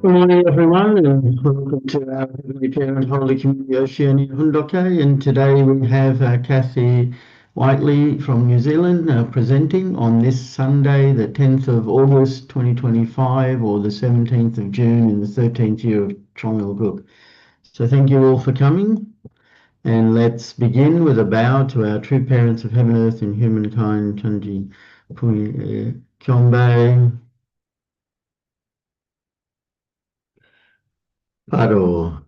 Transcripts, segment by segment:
Good morning, everyone, and welcome to our Heavenly Parent Holy Community Oceania Hundoke. And today we have Cathy Withley from New Zealand presenting on this Sunday, the 10th of August 2025, or the 17th of June in the 13th year of Chongalguk. So thank you all for coming. And let's begin with a bow to our true parents of heaven, earth, and humankind, Chanji Pui Kyombe. Paro.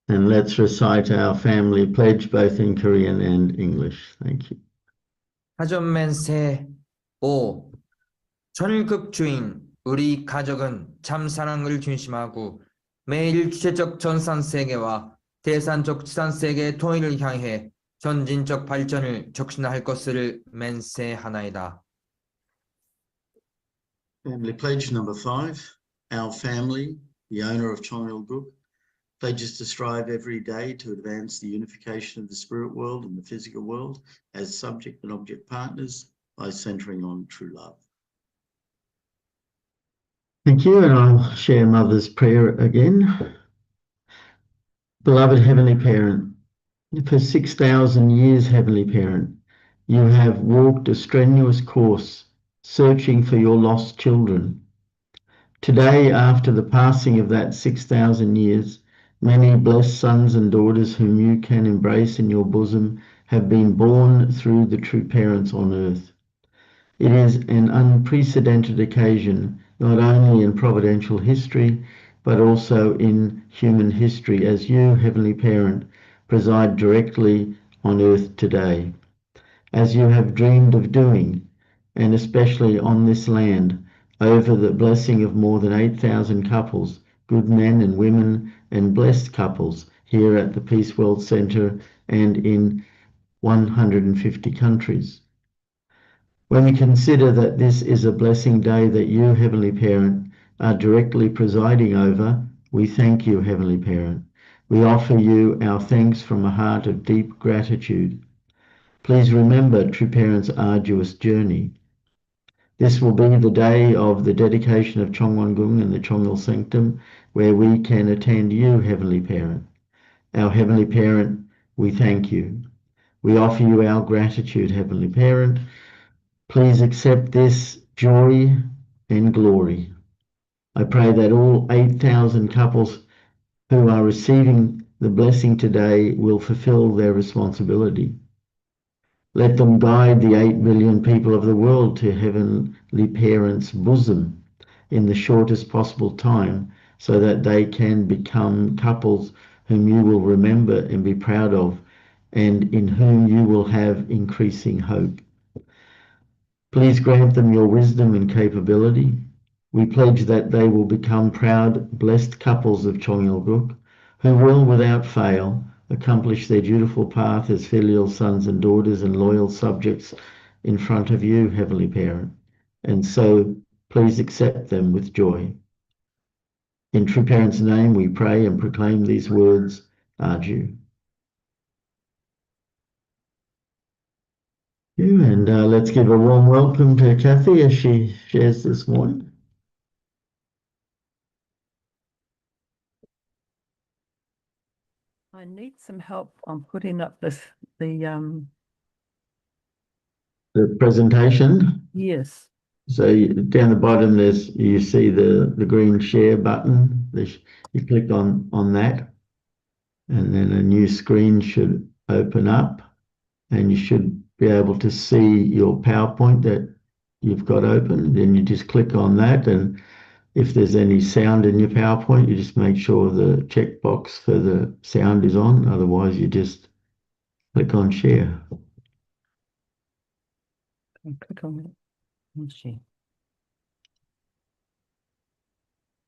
And let's recite our family pledge both in Korean and English. Thank you. 가전맨세 5. 천일급 주인 우리 가족은 참 사랑을 중심하고 매일 주체적 전산세계와 대산적 지산세계의 통일을 향해 전진적 발전을 촉진할 것을 맹세하나이다. Family pledge number 5. Our family, the owner of Chongalguk, pledges to strive every day to advance the unification of the spirit world and the physical world as subject and object partners by centering on true love. Thank you, and I'll share Mother's prayer again. Beloved Heavenly Parent, for 6,000 years, Heavenly Parent, you have walked a strenuous course searching for your lost children. Today, after the passing of that 6,000 years, many blessed sons and daughters whom you can embrace in your bosom have been born through the true parents on earth. It is an unprecedented occasion, not only in providential history, but also in human history, as you, Heavenly Parent, preside directly on earth today. As you have dreamed of doing, and especially on this land, over the blessing of more than 8,000 couples, good men and women, and blessed couples here at the Peace World Centre and in 150 countries. When we consider that this is a blessing day that you, Heavenly Parent, are directly presiding over, we thank you, Heavenly Parent. We offer you our thanks from a heart of deep gratitude. Please remember True Parent's arduous journey. This will be the day of the dedication of Chongwon-gung and the Chongal Sanctum, where we can attend you, Heavenly Parent. Our Heavenly Parent, we thank you. We offer you our gratitude, Heavenly Parent. Please accept this joy and glory. I pray that all 8,000 couples who are receiving the blessing today will fulfill their responsibility. Let them guide the 8 billion people of the world to Heavenly Parent's bosom in the shortest possible time so that they can become couples whom you will remember and be proud of, and in whom you will have increasing hope. Please grant them your wisdom and capability. We pledge that they will become proud, blessed couples of Chongalguk, who will, without fail, accomplish their dutiful path as filial sons and daughters and loyal subjects in front of you, Heavenly Parent. And so, please accept them with joy. In True Parent's name, we pray and proclaim these words, Arju. And let's give a warm welcome to Cathy as she shares this morning. I need some help on putting up the presentation. yes. So down the bottom, you see the green share button. You click on that, and then a new screen should open up, and you should be able to see your PowerPoint that you've got open. Then you just click on that, and if there's any sound in your PowerPoint, you just make sure the checkbox for the sound is on. Otherwise, you just click on share. Click on it. Let's see.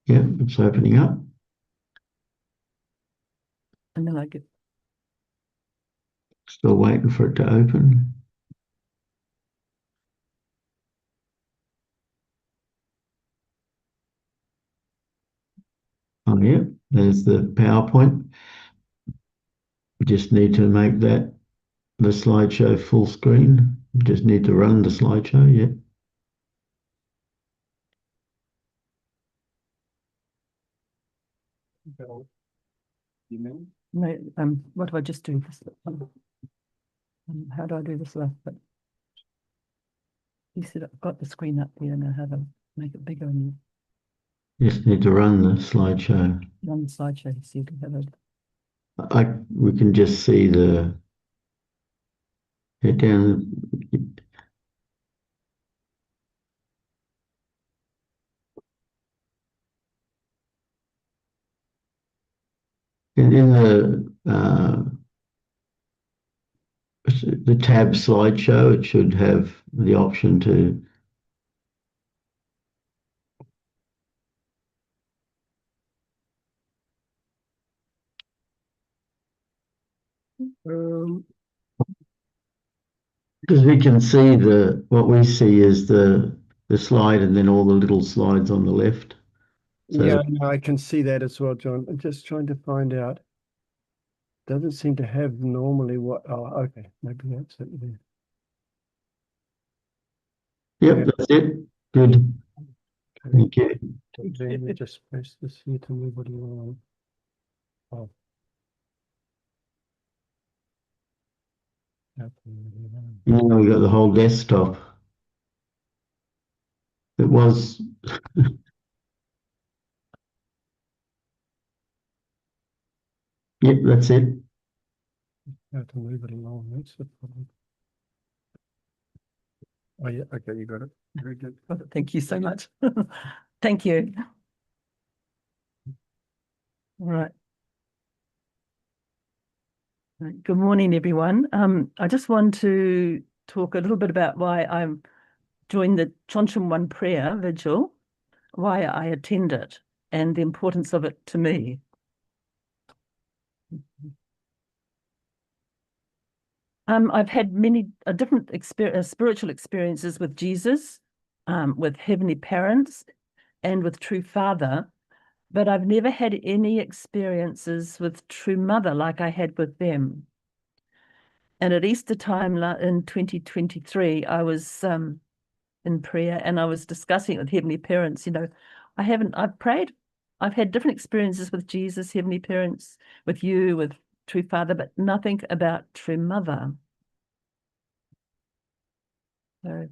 Yeah, it's opening up. And then I get. Still waiting for it to open. Oh yeah, there's the PowerPoint. We just need to make that the slideshow full screen. We just need to run the slideshow, yeah. You mean? No, what do I just do? How do I do this last bit? You said I've got the screen up there, now how to make it bigger and You just need to run the slideshow. run the slideshow so you can have it. We can just see the head down. In the tab slideshow, it should have the option to. Because we can see what we see is the slide and then all the little slides on the left. So Yeah, no, I can see that as well, John. I'm just trying to find out. Doesn't seem to have normally what, oh, okay, maybe that's it there. yep, Yeah. that's it. Good. Okay. Thank you. Let me just press this here to move it along. Oh. Now we got the whole desktop. It was. Yep, that's it. How to move it along, that's the problem. Oh, yeah, okay, you got it. Very good. Thank you so much. Thank you. All right. Right, good morning, everyone. I just want to talk a little bit about why I'm joined the Chonchum One prayer vigil, why I attend it, and the importance of it to me. I've had many different spiritual experiences with Jesus, with heavenly parents, and with True Father, but I've never had any experiences with True Mother like I had with them. And at Easter time in 2023, I was in prayer and I was discussing it with heavenly parents. You know, I've prayed, I've had different experiences with Jesus, heavenly parents, with you, with True Father, but nothing about True Mother. So I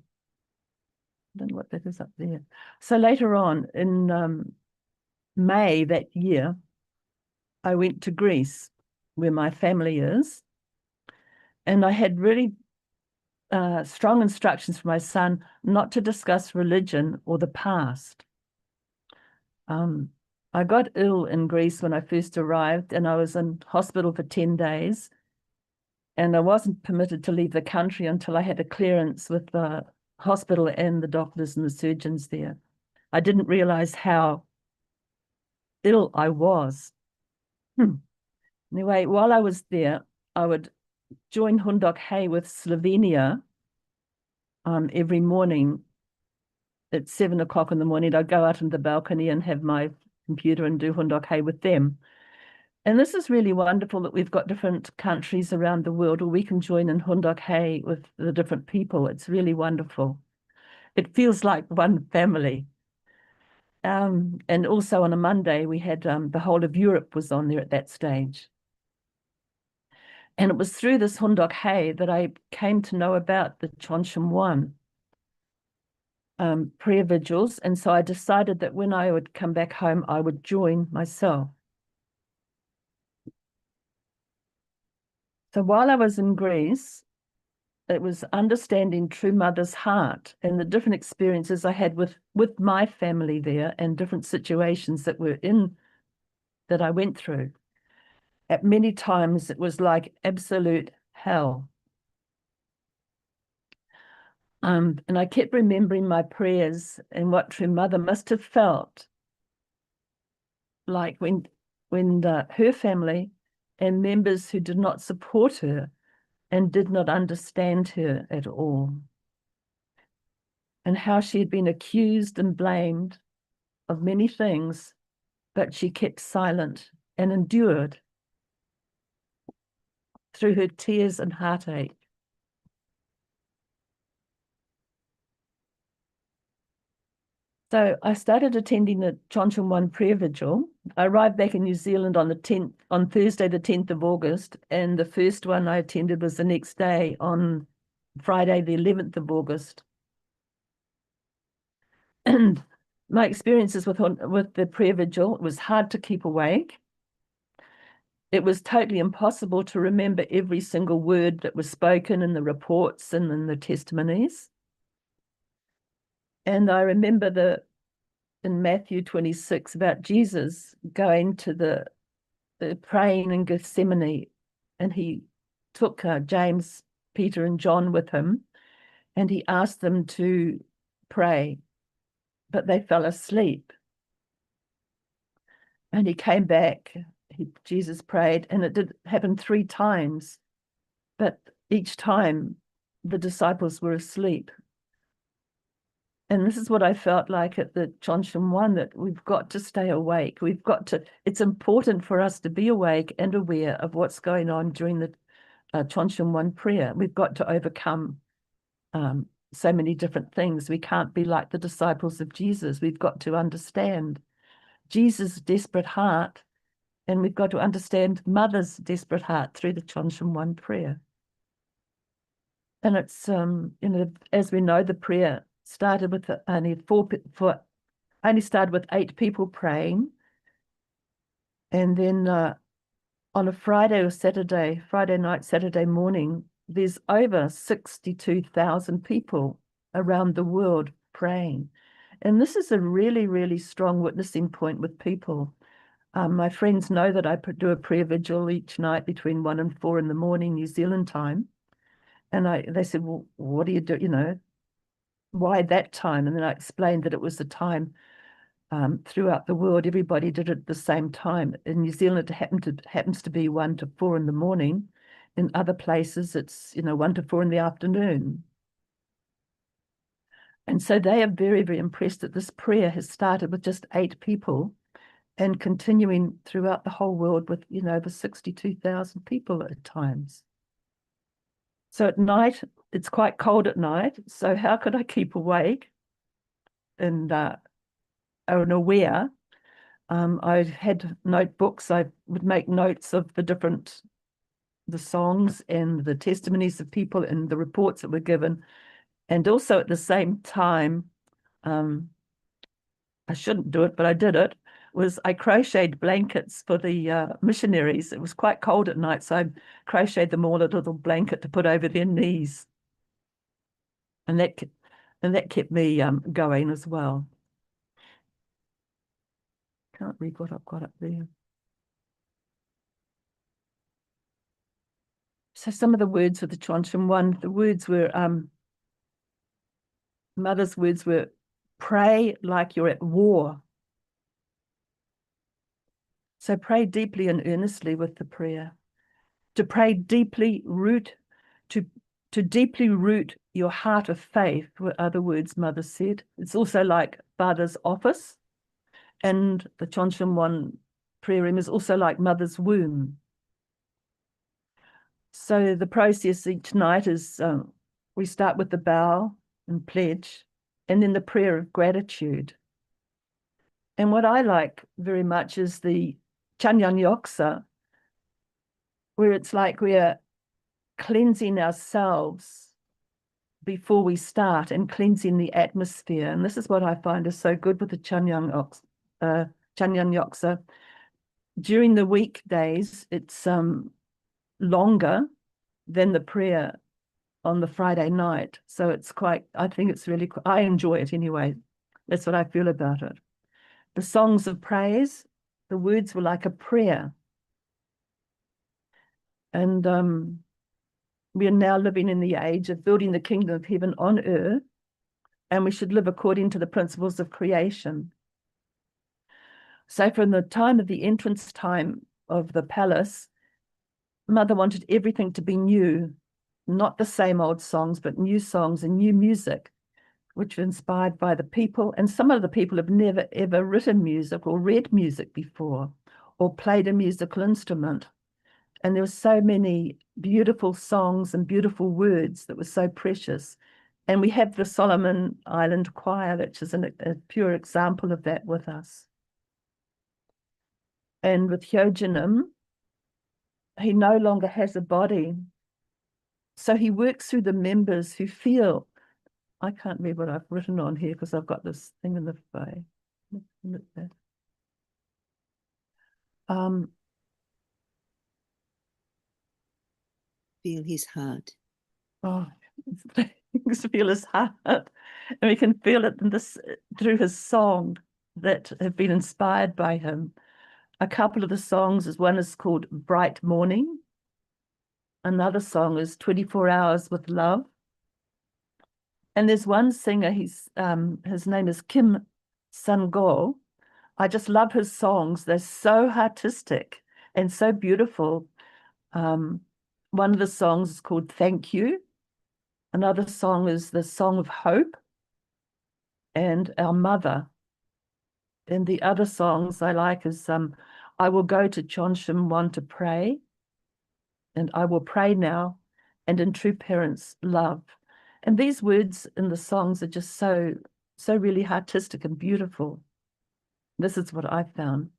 don't know what that is up there. So later on in May that year, I went to Greece, where my family is, and I had really strong instructions for my son not to discuss religion or the past. I got ill in Greece when I first arrived, and I was in hospital for 10 days, and I wasn't permitted to leave the country until I had a clearance with the hospital and the doctors and the surgeons there. I didn't realize how ill I was. Anyway, while I was there, I would join Hundok Hay with Slovenia every morning at 7 o'clock in the morning. I'd go out on the balcony and have my computer and do Hundok Hay with them. And this is really wonderful that we've got different countries around the world where we can join in Hundok Hay with the different people. It's really wonderful. It feels like one family. And also on a Monday, we had the whole of Europe was on there at that stage. And it was through this Hundok Hay that I came to know about the Chonchum One prayer vigils. And so I decided that when I would come back home, I would join myself. So while I was in Greece, it was understanding True Mother's heart and the different experiences I had with my family there and different situations that I went through. At many times, it was like absolute hell. And I kept remembering my prayers and what True Mother must have felt like when her family and members who did not support her and did not understand her at all, and how she had been accused and blamed of many things, but she kept silent and endured through her tears and heartache. So I started attending the Chonchum 1 prayer vigil. I arrived back in New Zealand on Thursday, the 10th of August, and the first one I attended was the next day on Friday, the 11th of August. And my experiences with the prayer vigil, it was hard to keep awake. It was totally impossible to remember every single word that was spoken in the reports and in the testimonies. And I remember in Matthew 26 about Jesus going to the praying in Gethsemane, and he took James, Peter, and John with him, and he asked them to pray, but they fell asleep. And he came back, Jesus prayed, and it did happen 3 times, but each time the disciples were asleep. And this is what I felt like at the Chonchum 1, that we've got to stay awake. It's important for us to be awake and aware of what's going on during the Chonchum 1 prayer. We've got to overcome so many different things. We can't be like the disciples of Jesus. We've got to understand Jesus' desperate heart, and we've got to understand Mother's desperate heart through the Chonchum 1 prayer. And it's, as we know, the prayer started with only started with 8 people praying. And then on a Friday night, Saturday morning, there's over 62,000 people around the world praying. And this is a really, really strong witnessing point with people. My friends know that I do a prayer vigil each night between 1 and 4 in the morning, New Zealand time. And they said, well, what do you do? Why that time? And then I explained that it was the time throughout the world, everybody did it at the same time. In New Zealand, it happens to be 1 to 4 in the morning. In other places, it's 1 to 4 in the afternoon. And so they are very, very impressed that this prayer has started with just 8 people and continuing throughout the whole world with over 62,000 people at times. So at night, it's quite cold at night. So how could I keep awake and aware? I had notebooks. I would make notes of the songs and the testimonies of people and the reports that were given. And also at the same time, I shouldn't do it, but I did it, I crocheted blankets for the missionaries. It was quite cold at night, so I crocheted them all a little blanket to put over their knees. And that kept me going as well. Can't read what I've got up there. So some of the words for the Chonchum 1, the words were, Mother's words were, pray like you're at war. So pray deeply and earnestly with the prayer. To pray deeply, to deeply root your heart of faith were other words Mother said. It's also like Father's office, and the Chonchum 1 prayer room is also like Mother's womb. So the process each night is we start with the bow and pledge, and then the prayer of gratitude. And what I like very much is the Chanyan Yoksa, where it's like we're cleansing ourselves before we start and cleansing the atmosphere. And this is what I find is so good with the Chanyan Yoksa. During the weekdays, it's longer than the prayer on the Friday night. So it's I think it's really, I enjoy it anyway. That's what I feel about it. The songs of praise, the words were like a prayer. And we are now living in the age of building the kingdom of heaven on earth, and we should live according to the principles of creation. So from the time of the entrance time of the palace, Mother wanted everything to be new, not the same old songs, but new songs and new music, which were inspired by the people. And some of the people have never, ever written music or read music before or played a musical instrument. And there were so many beautiful songs and beautiful words that were so precious And we have the Solomon Island Choir, which is a pure example of that with us. And with Hyojinim, he no longer has a body. So he works through the members who feel, I can't read what I've written on here because I've got this thing in the way. Feel his heart. Oh, feel his heart. And we can feel it in this through his song that have been inspired by him. A couple of the songs one is called Bright Morning. Another song is 24 Hours with Love. And there's one singer, his name is Kim Sang-go. I just love his songs. They're so artistic and so beautiful. One of the songs is called Thank You. Another song is the Song of Hope and Our Mother. And the other songs I like is I Will Go to Chonsham One to Pray, and I Will Pray Now, and In True Parents' Love. And these words in the songs are just so really artistic and beautiful. This is what I found.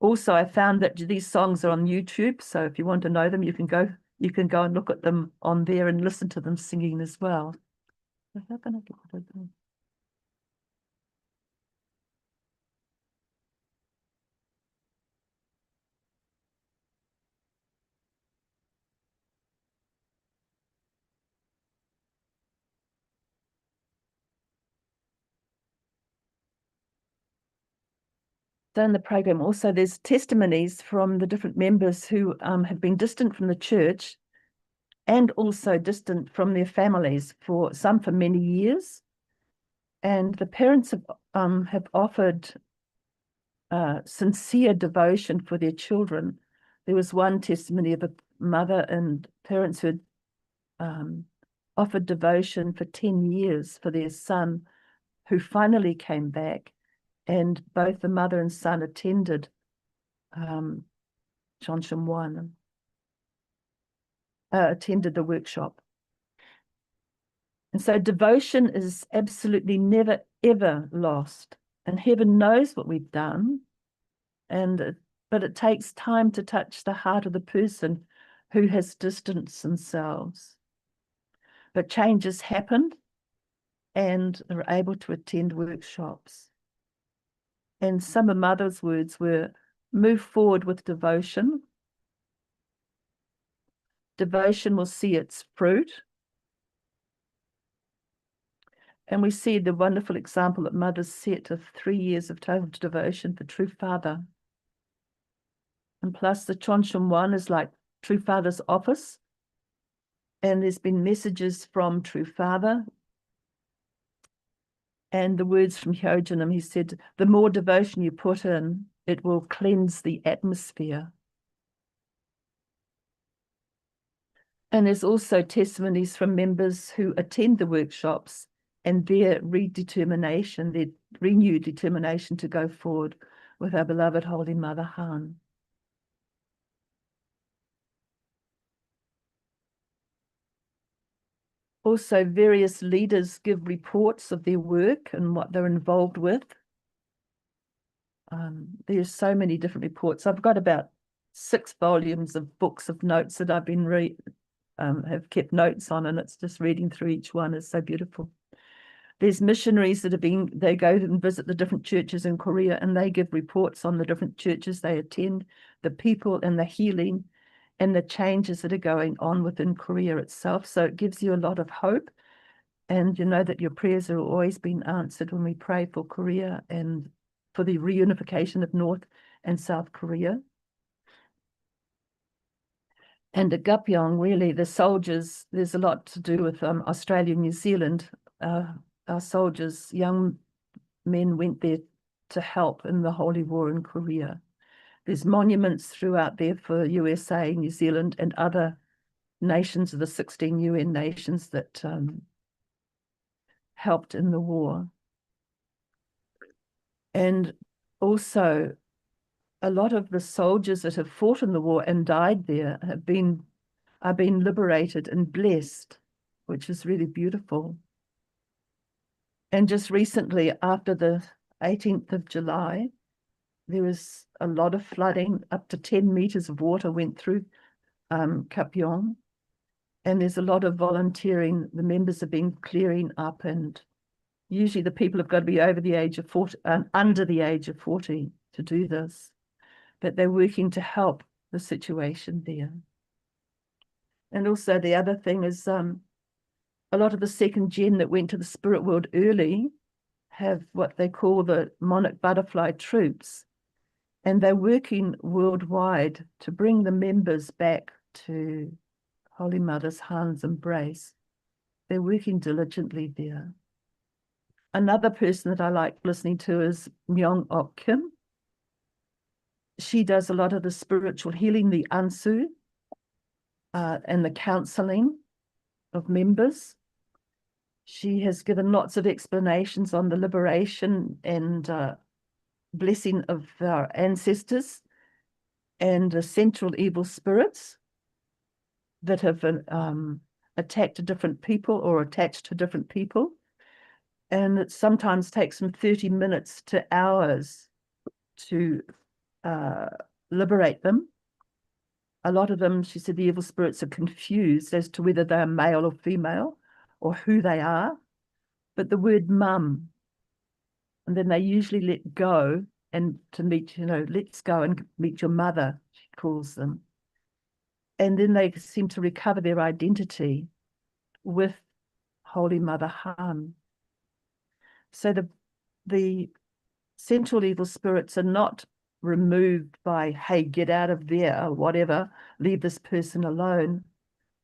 Also, I found that these songs are on YouTube, so if you want to know them, you can go and look at them on there and listen to them singing as well. How can I get rid of them? So in the program also there's testimonies from the different members who have been distant from the church and also distant from their families for many years. And the parents have offered sincere devotion for their children. There was one testimony of a mother and parents who had offered devotion for 10 years for their son, who finally came back. And both the mother and son attended Chonsham One, attended the workshop. And so devotion is absolutely never, ever lost. And heaven knows what we've done. But it takes time to touch the heart of the person who has distanced themselves. But changes happened and they're able to attend workshops. And some of Mother's words were, move forward with devotion. Devotion will see its fruit. And we see the wonderful example that Mother's set of 3 years of total devotion for True Father. And plus the Chonsham One is like True Father's office. And there's been messages from True Father. And the words from Hyojinim, he said, the more devotion you put in, it will cleanse the atmosphere. And there's also testimonies from members who attend the workshops and their renewed determination to go forward with our beloved Holy Mother Han. Also, various leaders give reports of their work and what they're involved with. There's so many different reports. I've got about 6 volumes of books of notes that I've been have kept notes on, and it's just reading through each one is so beautiful. There's missionaries that they go and visit the different churches in Korea, and they give reports on the different churches they attend, the people and the healing, and the changes that are going on within Korea itself. So it gives you a lot of hope. And you know that your prayers are always being answered when we pray for Korea and for the reunification of North and South Korea. And at Gapyeong, really, the soldiers, there's a lot to do with Australia and New Zealand. Our soldiers, young men went there to help in the Holy War in Korea. There's monuments throughout there for USA, New Zealand, and other nations of the 16 UN nations that helped in the war. And also, a lot of the soldiers that have fought in the war and died there are being liberated and blessed which is really beautiful. And just recently, after the 18th of July, there was a lot of flooding. Up to 10 meters of water went through Kapyong. And there's a lot of volunteering. The members have been clearing up, and usually the people have got to be over the age of 40, under the age of 40 to do this. But they're working to help the situation there. And also the other thing is a lot of the second gen that went to the spirit world early have what they call the monarch butterfly troops. And they're working worldwide to bring the members back to Holy Mother's hand's embrace. They're working diligently there. Another person that I like listening to is Myung Ok Kim. She does a lot of the spiritual healing, the Ansu, and the counseling of members. She has given lots of explanations on the liberation and blessing of our ancestors and the central evil spirits that have attacked different people or attached to different people. And it sometimes takes them 30 minutes to hours to liberate them. A lot of them, she said, the evil spirits are confused as to whether they're male or female or who they are. But the word mum, and then they usually let go and to meet, let's go and meet your mother, she calls them. And then they seem to recover their identity with Holy Mother Han. So the central evil spirits are not removed by, hey, get out of there, or whatever, leave this person alone.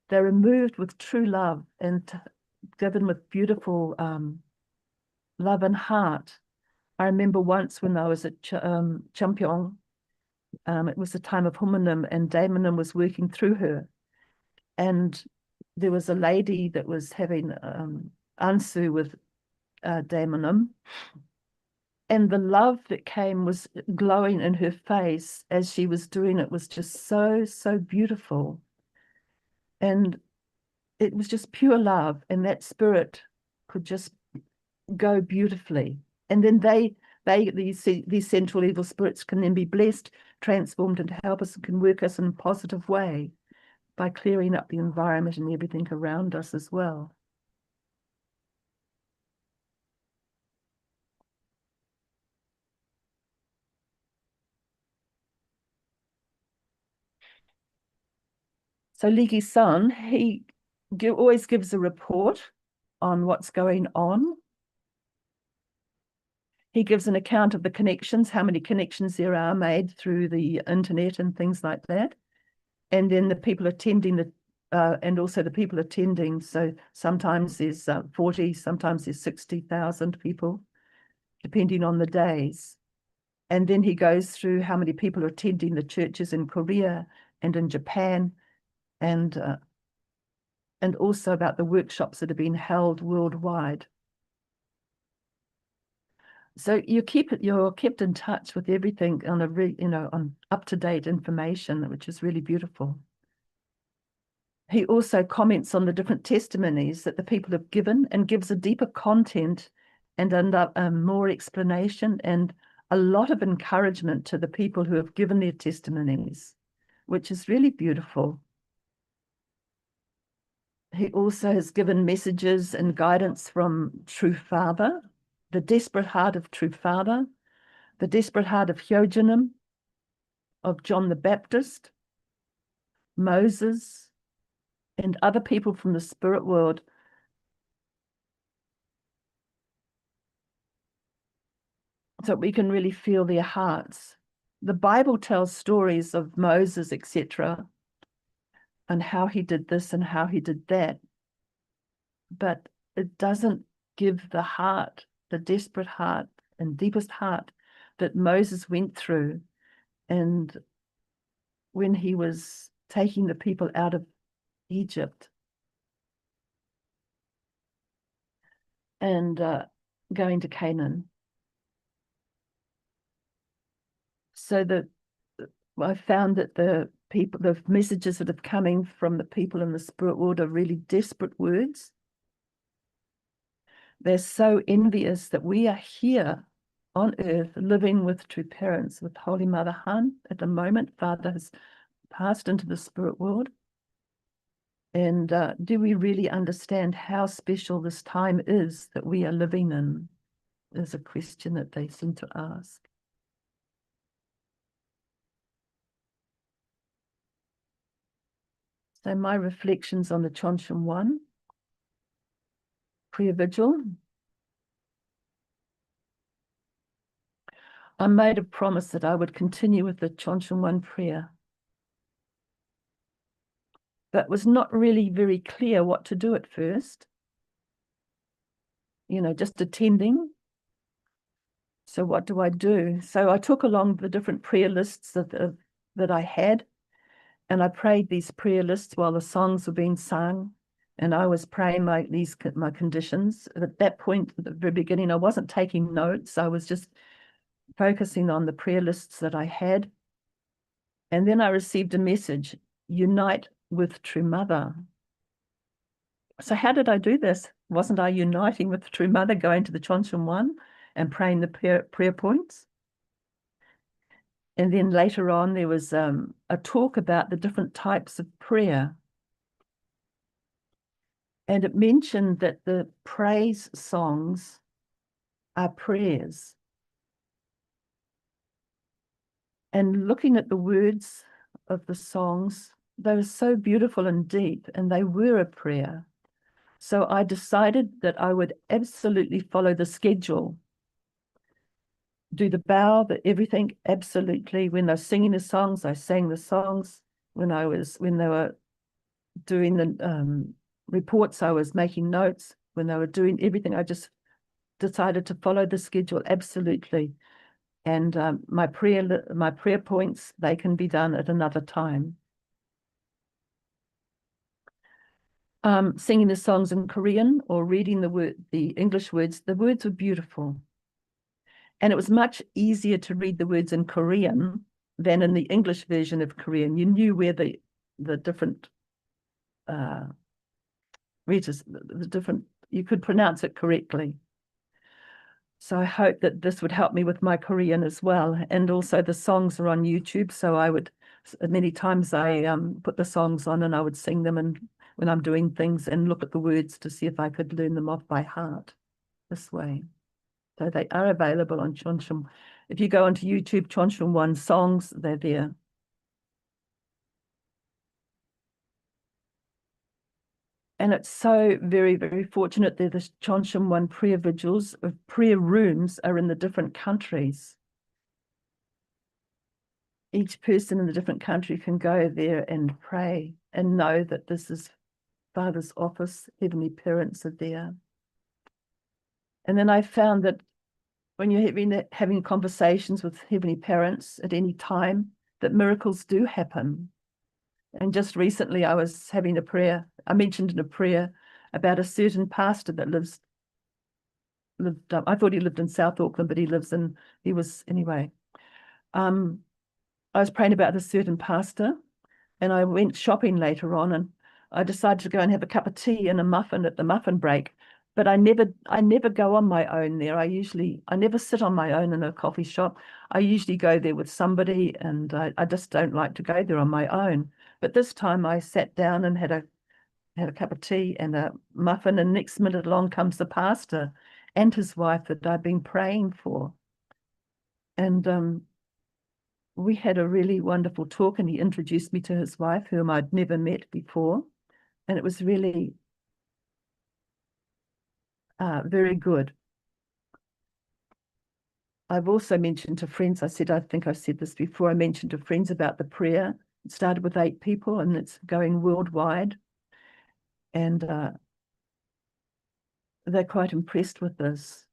They're removed with true love and given with beautiful love and heart. I remember once when I was at Champyong, it was the time of Humanim, and Daimonim was working through her. And there was a lady that was having Ansu with Daimonim. And the love that came was glowing in her face as she was doing it was just so, so beautiful. And it was just pure love. And that spirit could just go beautifully. And then these central evil spirits can then be blessed, transformed, and help us, can work us in a positive way by clearing up the environment and everything around us as well. So Ligi-san, he always gives a report on what's going on. He gives an account of the connections, how many connections there are made through the internet and things like that. And then the people attending and also the people attending. So sometimes there's 40, sometimes there's 60,000 people, depending on the days. And then he goes through how many people are attending the churches in Korea and in Japan, and also about the workshops that have been held worldwide. So you're kept in touch with everything on on up-to-date information, which is really beautiful. He also comments on the different testimonies that the people have given and gives a deeper content and more explanation and a lot of encouragement to the people who have given their testimonies, which is really beautiful. He also has given messages and guidance from True Father, the desperate heart of True Father, the desperate heart of Hyojinim, of John the Baptist, Moses, and other people from the spirit world. So we can really feel their hearts. The Bible tells stories of Moses, etc., and how he did this and how he did that. But it doesn't give the heart, the desperate heart and deepest heart that Moses went through. And when he was taking the people out of Egypt and going to Canaan. So I found that the people, the messages that are coming from the people in the spirit world are really desperate words. They're so envious that we are here on earth living with true parents, with Holy Mother Han at the moment. Father has passed into the spirit world. And do we really understand how special this time is that we are living in? Is a question that they seem to ask. So my reflections on the Chonshan 1 prayer vigil. I made a promise that I would continue with the Chonshan 1 prayer, but was not really very clear what to do at first. You know, just attending. So what do I do? So I took along the different prayer lists that I had, and I prayed these prayer lists while the songs were being sung, and I was praying my conditions. At that point, at the very beginning, I wasn't taking notes. I was just focusing on the prayer lists that I had. And then I received a message, unite with True Mother. So how did I do this? Wasn't I uniting with True Mother, going to the Chonshan 1 and praying the prayer points? And then later on, there was a talk about the different types of prayer. And it mentioned that the praise songs are prayers. And looking at the words of the songs, they were so beautiful and deep, and they were a prayer. So I decided that I would absolutely follow the schedule. Do the bow, everything, absolutely. When they're singing the songs, I sang the songs. When they were doing the reports, I was making notes. When they were doing everything, I just decided to follow the schedule absolutely. And my prayer points, they can be done at another time. Singing the songs in Korean or reading the English words, the words were beautiful. And it was much easier to read the words in Korean than in the English version of Korean. You knew where the different you could pronounce it correctly. So I hope that this would help me with my Korean as well. And also the songs are on YouTube. So many times I put the songs on and I would sing them and when I'm doing things and look at the words to see if I could learn them off by heart this way. So they are available on Chonshan. If you go onto YouTube, Chonshan 1 songs, they're there. And it's so very, very fortunate that the Chonshan 1 prayer vigils, prayer rooms are in the different countries. Each person in the different country can go there and pray and know that this is Father's office, Heavenly Parents are there. And then I found that when you're having conversations with Heavenly Parents at any time, that miracles do happen. And just recently I was having a prayer, I mentioned in a prayer about a certain pastor that I thought he lived in South Auckland, but I was praying about this certain pastor, and I went shopping later on, and I decided to go and have a cup of tea and a muffin at the muffin break. But I never go on my own there. I never sit on my own in a coffee shop. I usually go there with somebody, and I just don't like to go there on my own. But this time I sat down and had a cup of tea and a muffin, and next minute along comes the pastor and his wife that I've been praying for. And we had a really wonderful talk, and he introduced me to his wife, whom I'd never met before. And it was really very good. I've also mentioned to friends, I think I said this before, I mentioned to friends about the prayer. It started with 8 people and it's going worldwide. And they're quite impressed with this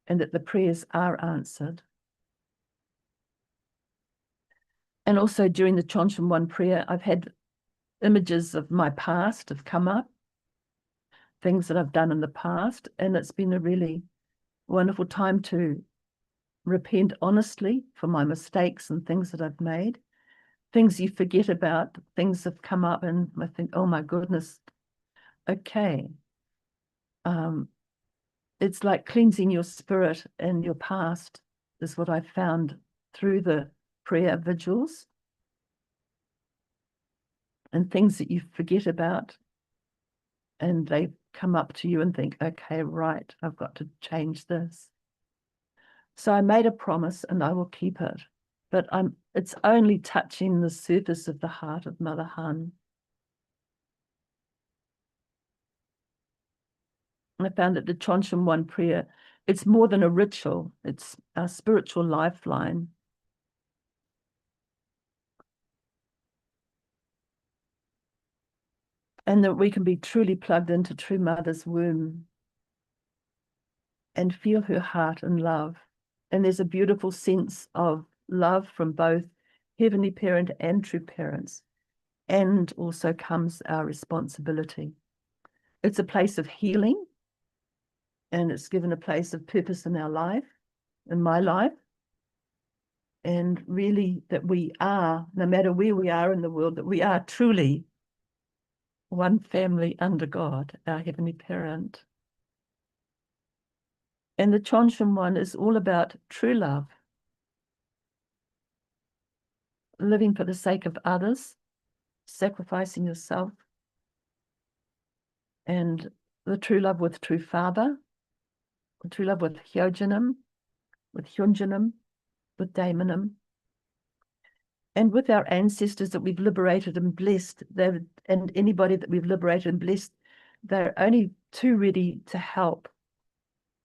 and that the prayers are answered. And also during the Chonshan 1 prayer, I've had images of my past have come up, things that I've done in the past, and it's been a really wonderful time to repent honestly for my mistakes and things that I've made, things you forget about, things have come up and I think, oh my goodness, okay. It's like cleansing your spirit and your past is what I found through the prayer vigils, and things that you forget about and they come up to you and think, okay, right, I've got to change this. So I made a promise and I will keep it, but it's only touching the surface of the heart of Mother Han. I found that the Chonshan One prayer, it's more than a ritual, it's a spiritual lifeline. And that we can be truly plugged into True Mother's womb and feel her heart and love. And there's a beautiful sense of love from both Heavenly Parent and True Parents. And also comes our responsibility. It's a place of healing, and it's given a place of purpose in our life, in my life. And really that we are, no matter where we are in the world, that we are truly one family under God, our Heavenly Parent. And the Chonshan One is all about true love, living for the sake of others, sacrificing yourself, and the true love with True Father, the true love with Hyojinim, with Hyunjinim, with Daimonim, and with our ancestors that we've liberated and blessed, and anybody that we've liberated and blessed, they're only too ready to help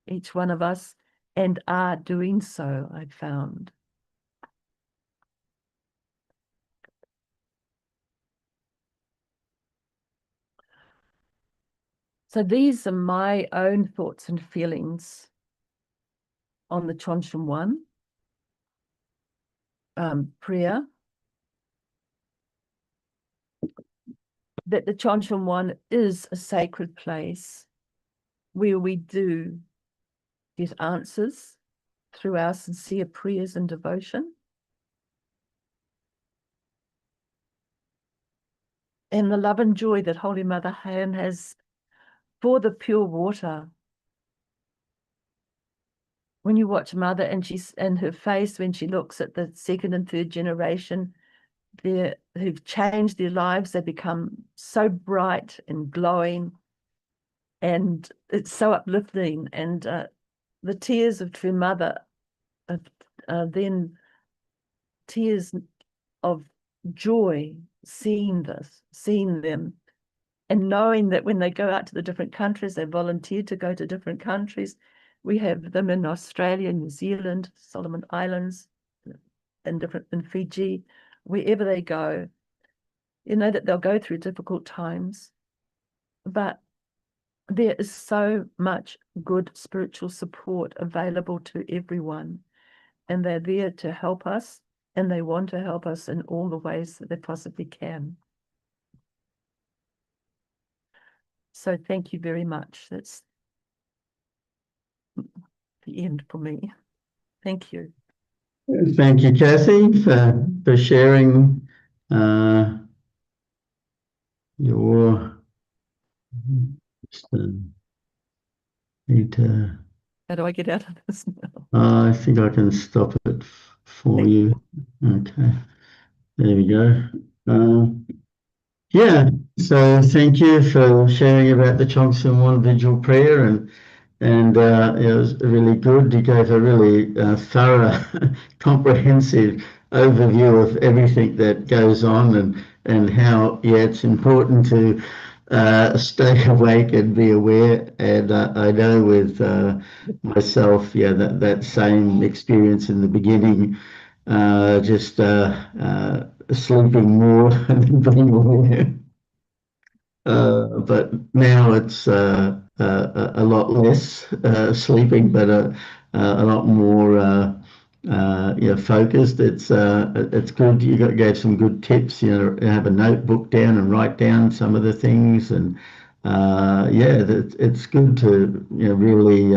each one of us, and are doing so, I've found. So these are my own thoughts and feelings on the Chonshan One prayer. That the Chonshan One is a sacred place where we do get answers through our sincere prayers and devotion. And the love and joy that Holy Mother Han has for the pure water. When you watch Mother and her face when she looks at the second and third generation, who've changed their lives, they become so bright and glowing, and it's so uplifting. And the tears of True Mother are then tears of joy, seeing them, and knowing that when they go out to the different countries, they volunteer to go to different countries. We have them in Australia, New Zealand, Solomon Islands, and in Fiji, wherever they go. You know that they'll go through difficult times, but there is so much good spiritual support available to everyone, and they're there to help us, and they want to help us in all the ways that they possibly can. So thank you very much. That's the end for me. Thank you. Thank you, Cathy, for sharing your. How do I get out of this now? I think I can stop it for Thank you. Okay, there we go. Yeah, so thank you for sharing about the Chonshan One Vigil Prayer, and it was really good. You gave a really thorough, comprehensive overview of everything that goes on, and how it's important to stay awake and be aware. And I know with myself, that same experience in the beginning, just sleeping more than being aware. But now it's a lot less sleeping, but a lot more focused. It's good. You gave some good tips. Have a notebook down and write down some of the things, and it's good to really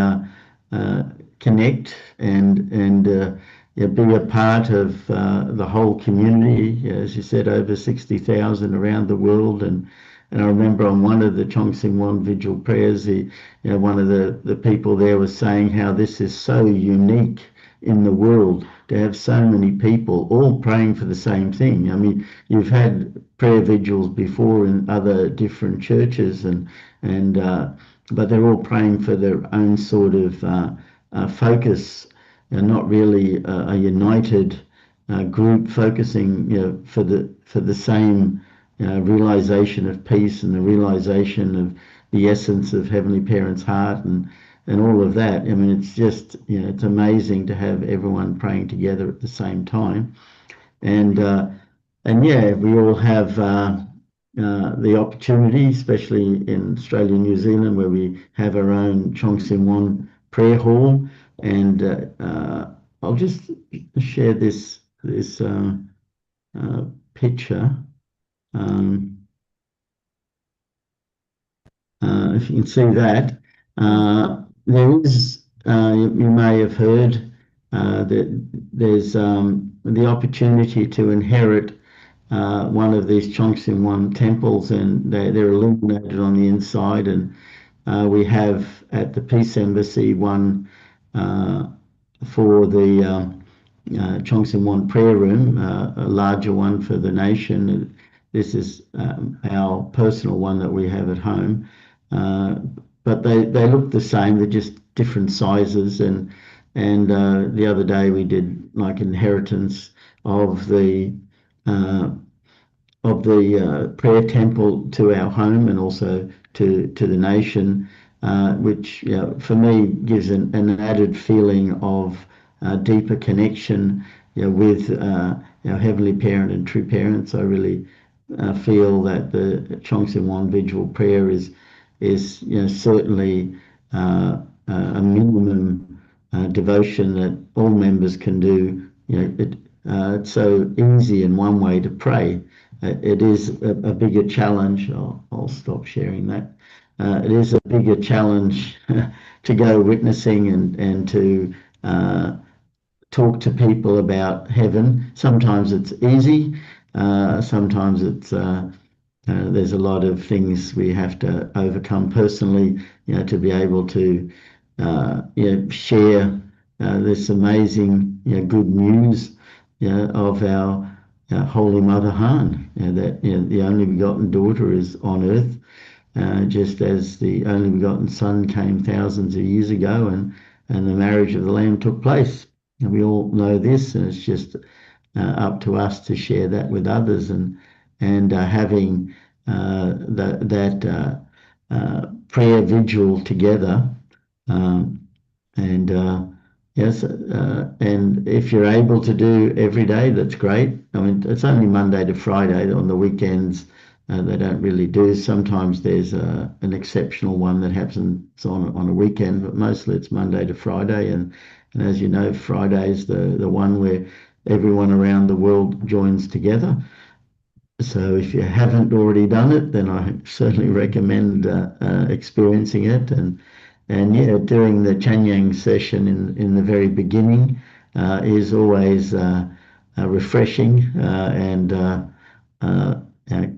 connect and be a part of the whole community. As you said, over 60,000 around the world. And I remember on one of the Chongqing Wan vigil prayers, one of the people there was saying how this is so unique in the world to have so many people all praying for the same thing. I mean, you've had prayer vigils before in other different churches, but they're all praying for their own sort of focus, and not really a united group focusing, for the same realization of peace and the realization of the essence of Heavenly Parent's heart and all of that. I mean, it's just, it's amazing to have everyone praying together at the same time. And yeah, we all have the opportunity, especially in Australia and New Zealand, where we have our own Chongqing Wan prayer hall. And I'll just share this picture. If you can see that, there is, you may have heard that there's the opportunity to inherit one of these Chongqing Wan temples, and they're illuminated on the inside. And we have at the Peace Embassy one for the Chongqing Wan prayer room, a larger one for the nation. This is our personal one that we have at home. But they look the same, they're just different sizes. And the other day we did like inheritance of the prayer temple to our home and also to the nation, which for me gives an added feeling of deeper connection with our Heavenly Parent and true parents. I really feel that the Chongqing Wan Vigil prayer is certainly a minimum devotion that all members can do. It's so easy in one way to pray. It is a bigger challenge. I'll stop sharing that. It is a bigger challenge to go witnessing and to talk to people about heaven. Sometimes it's easy. Sometimes it's there's a lot of things we have to overcome personally, to be able to share this amazing good news of our Holy Mother Han, that the only begotten daughter is on earth, just as the only begotten Son came thousands of years ago, and the marriage of the Lamb took place. And we all know this, and it's just up to us to share that with others, and having that prayer vigil together. Yes, and if you're able to do every day, that's great. I mean, it's only Monday to Friday. On the weekends, they don't really do. Sometimes there's an exceptional one that happens on a weekend, but mostly it's Monday to Friday. And as you know, Friday is the one where everyone around the world joins together. So if you haven't already done it, then I certainly recommend experiencing it. And yeah, doing the Chanyang session in the very beginning is always refreshing, and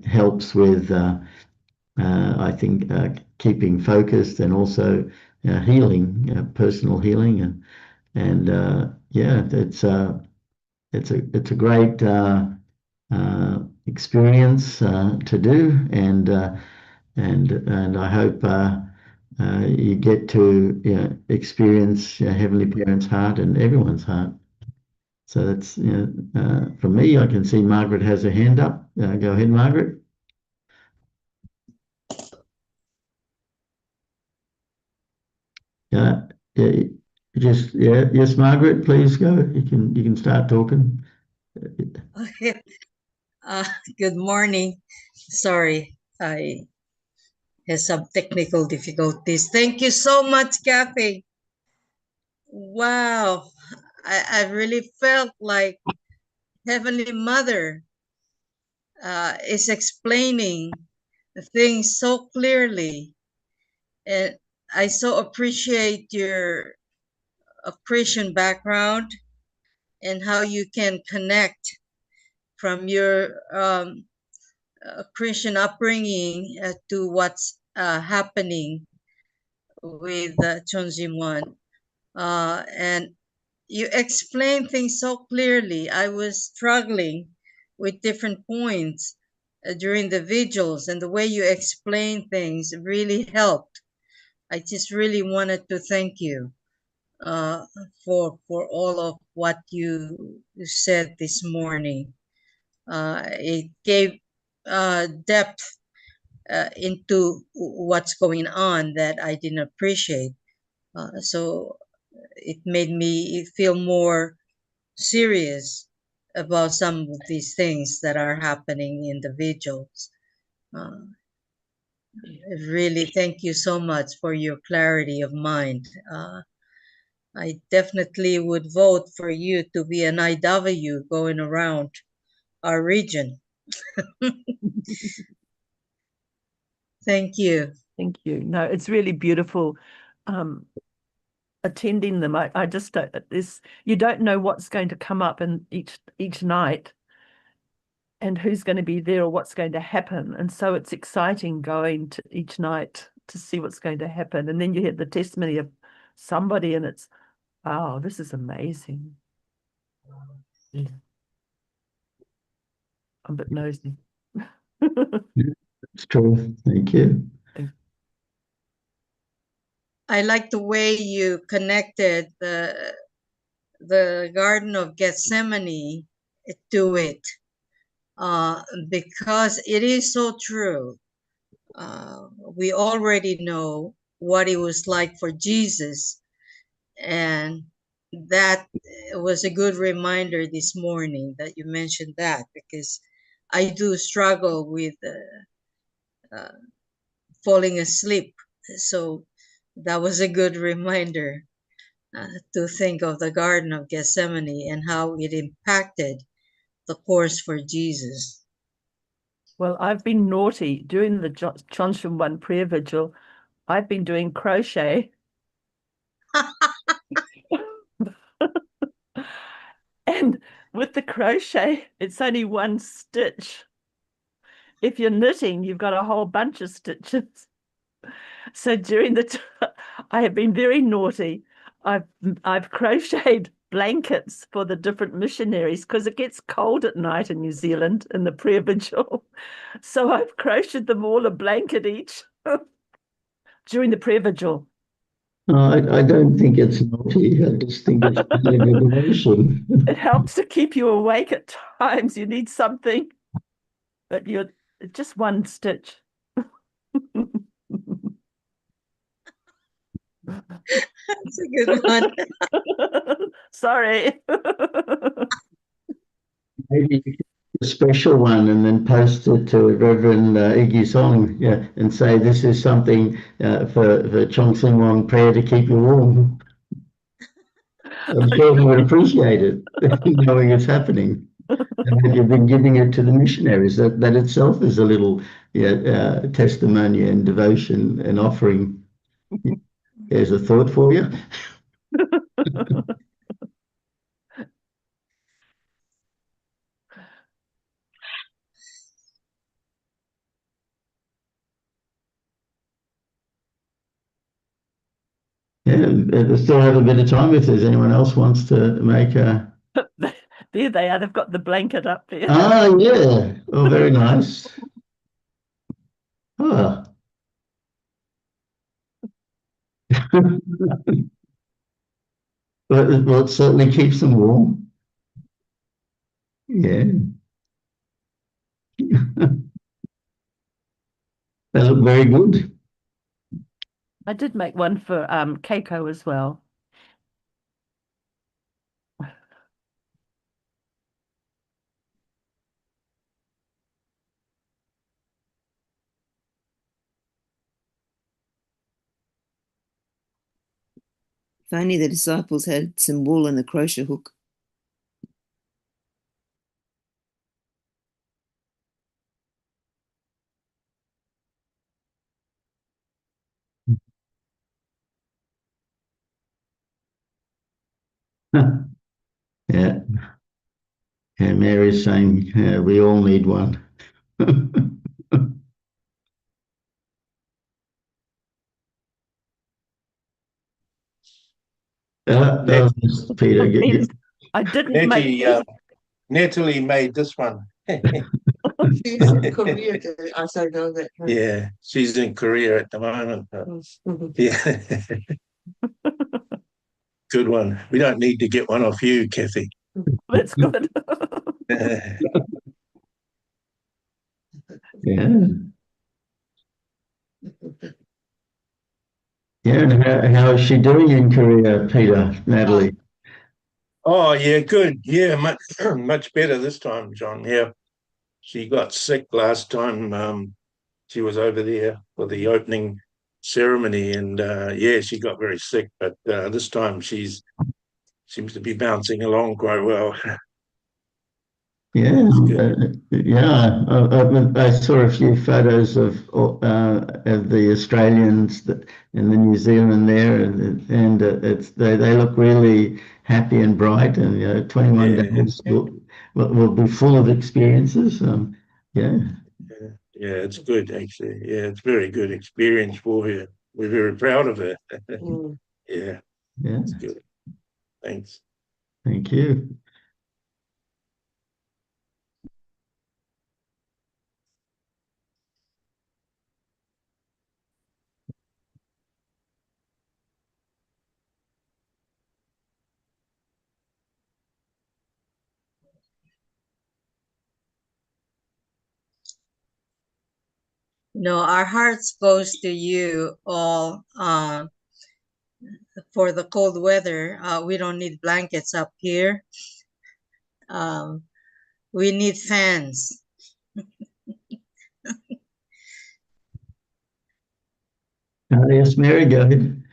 helps with, I think, keeping focused, and also healing, personal healing. And yeah, it's a great experience to do, and I hope you get to experience Heavenly Parent's heart and everyone's heart. So that's for me. I can see Margaret has her hand up. Go ahead, Margaret. Yeah, yes, Margaret, please go. You can start talking. Okay. Good morning. Sorry, I had some technical difficulties. Thank you so much, Cathy. Wow, I really felt like Heavenly Mother is explaining the things so clearly. And I so appreciate your Christian background and how you can connect from your Christian upbringing to what's happening with Chonjimwon. And you explain things so clearly. I was struggling with different points during the vigils, and the way you explain things really helped. I just really wanted to thank you uh, for all of what you said this morning. It gave depth into what's going on that I didn't appreciate. So it made me feel more serious about some of these things that are happening in the vigils. Uh, really, thank you so much for your clarity of mind. I definitely would vote for you to be an IW going around our region. Thank you. Thank you. No, it's really beautiful attending them. I just don't, you don't know what's going to come up in each night and who's going to be there or what's going to happen. And so it's exciting going to each night to see what's going to happen. And then you hear the testimony of somebody and it's, wow, this is amazing. Yeah. I'm a bit nosy. It's true. Thank you. I like the way you connected the Garden of Gethsemane to it, because it is so true. We already know what it was like for Jesus, and that was a good reminder this morning that you mentioned that, because I do struggle with falling asleep. So that was a good reminder to think of the Garden of Gethsemane and how it impacted the course for Jesus. Well, I've been naughty during the Johnson 1 prayer vigil. I've been doing crochet. And with the crochet, it's only one stitch. If you're knitting, you've got a whole bunch of stitches. So during the I have been very naughty. I've crocheted blankets for the different missionaries because it gets cold at night in New Zealand in the prayer vigil. So I've crocheted them all a blanket each during the prayer vigil. I don't think it's naughty. I just think it's kind of a devotion. It helps to keep you awake at times. You need something, but you're just one stitch. That's a good one. Sorry. Maybe you could do a special one and then post it to Reverend Iggy Song, yeah, and say this is something for Chong Sing Wong prayer to keep you warm. I'm sure he would appreciate it, knowing it's happening. And that you've been giving it to the missionaries. That itself is a little testimony and devotion and offering. There's a thought for you. Yeah, we still have a bit of time if there's anyone else wants to make a. There they are. They've got the blanket up there. Oh, yeah. Oh, very nice. Oh. Well, it certainly keeps them warm. Yeah. They look very good. I did make one for Keiko as well. If only the disciples had some wool and a crochet hook. Yeah. Mary's saying we all need one. Peter, Means I didn't make Natalie made this one. She's in Korea. As I know that. Yeah, she's in Korea at the moment. Yeah. Good one. We don't need to get one off you, Cathy. That's good. Yeah. Yeah, and how is she doing in Korea, Peter, Natalie? Oh, yeah, good. Yeah, much much better this time, John. Yeah. She got sick last time. She was over there for the opening ceremony, and yeah, she got very sick. But this time seems to be bouncing along quite well. Yeah, I saw a few photos of the Australians and the New Zealand there, and they look really happy and bright, and 21 days will be full of experiences. Yeah. Yeah, it's good actually. Yeah, it's very good experience for her. We're very proud of her. Yeah, it's good. Thanks. Thank you. No, our hearts goes to you all for the cold weather. We don't need blankets up here. We need fans. Yes, Mary, go ahead.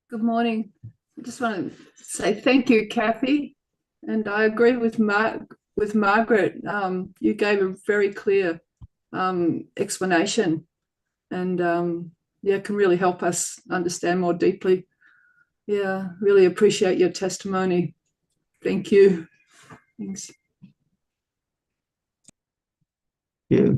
Good morning. I just want to say thank you, Cathy. And I agree with Margaret. You gave a very clear explanation, and yeah, can really help us understand more deeply. Yeah, really appreciate your testimony. Thank you. Thanks. Yeah.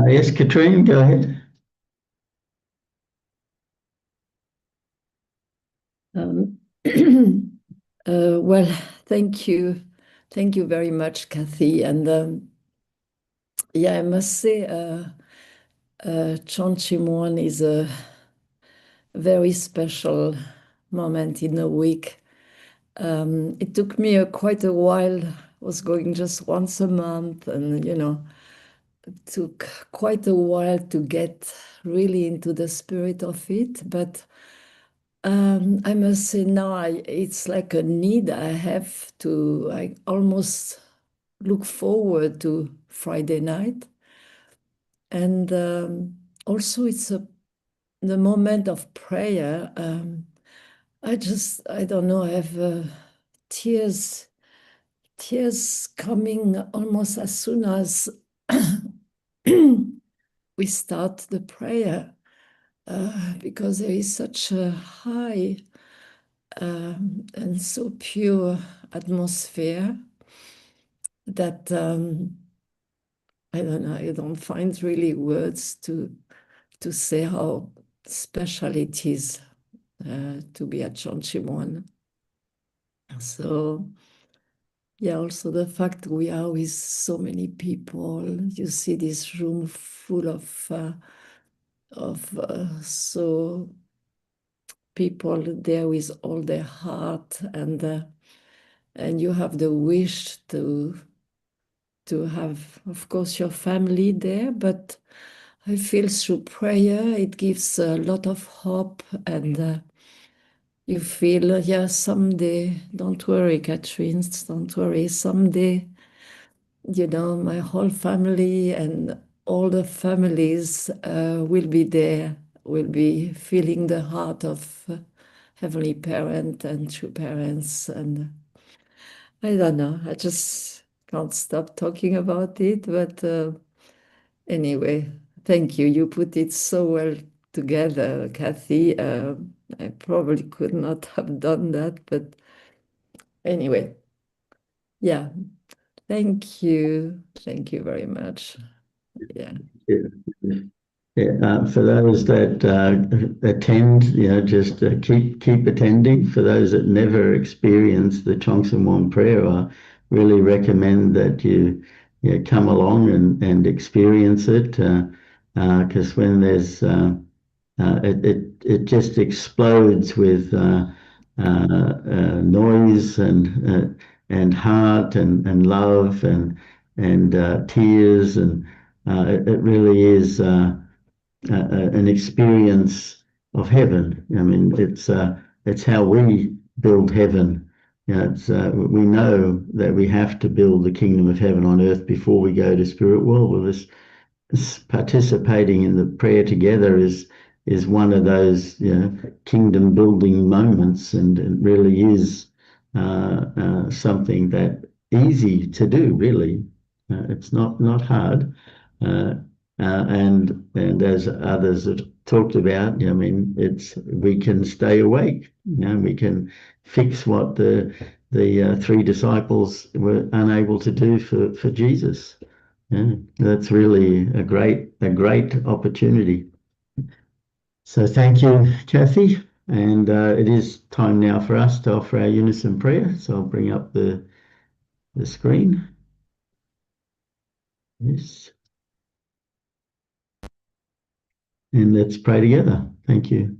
Yes, Katrine, go ahead. Well, thank you. Thank you very much, Cathy. And yeah, I must say, Chonchimwon is a very special moment in a week. It took me quite a while. I was going just once a month, and it took quite a while to get really into the spirit of it. But I must say now it's like a need I have to. I almost look forward to Friday night, and also it's the moment of prayer. I don't know, I have tears coming almost as soon as we start the prayer, because there is such a high and so pure atmosphere that I don't know, I don't find really words to say how special it is to be at Chonchimwon. So yeah, also the fact we are with so many people. You see this room full of so people there with all their heart, and you have the wish to have, of course, your family there, but I feel through prayer it gives a lot of hope, and you feel, yeah, someday, don't worry, Catherine, don't worry, someday, my whole family and all the families will be there, will be feeling the heart of Heavenly Parent and true parents. And I don't know, I just can't stop talking about it. But anyway, thank you. You put it so well together, Cathy. I probably could not have done that, but anyway, yeah. Thank you. Thank you very much. Yeah. Yeah, for those that attend, just keep attending. For those that never experience the Chongson prayer, I really recommend that you come along and experience it. Because when there's it just explodes with noise and heart and love and tears, and it really is an experience of heaven. I mean, it's how we build heaven. We know that we have to build the kingdom of heaven on earth before we go to spirit world. Well, this participating in the prayer together is one of those kingdom building moments, and it really is something that easy to do. Really, it's not hard, and as others have talked about, I mean, we can stay awake. We can fix what the three disciples were unable to do for Jesus. Yeah, that's really a great opportunity. So thank you, Cathy. And it is time now for us to offer our unison prayer. So I'll bring up the screen. Yes. And let's pray together. Thank you.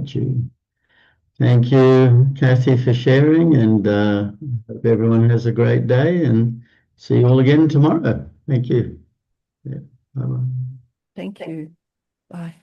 Jew. Thank you, Cathy, for sharing, and hope everyone has a great day, and see you all again tomorrow. Thank you. Yeah, bye-bye. Thank you. Bye.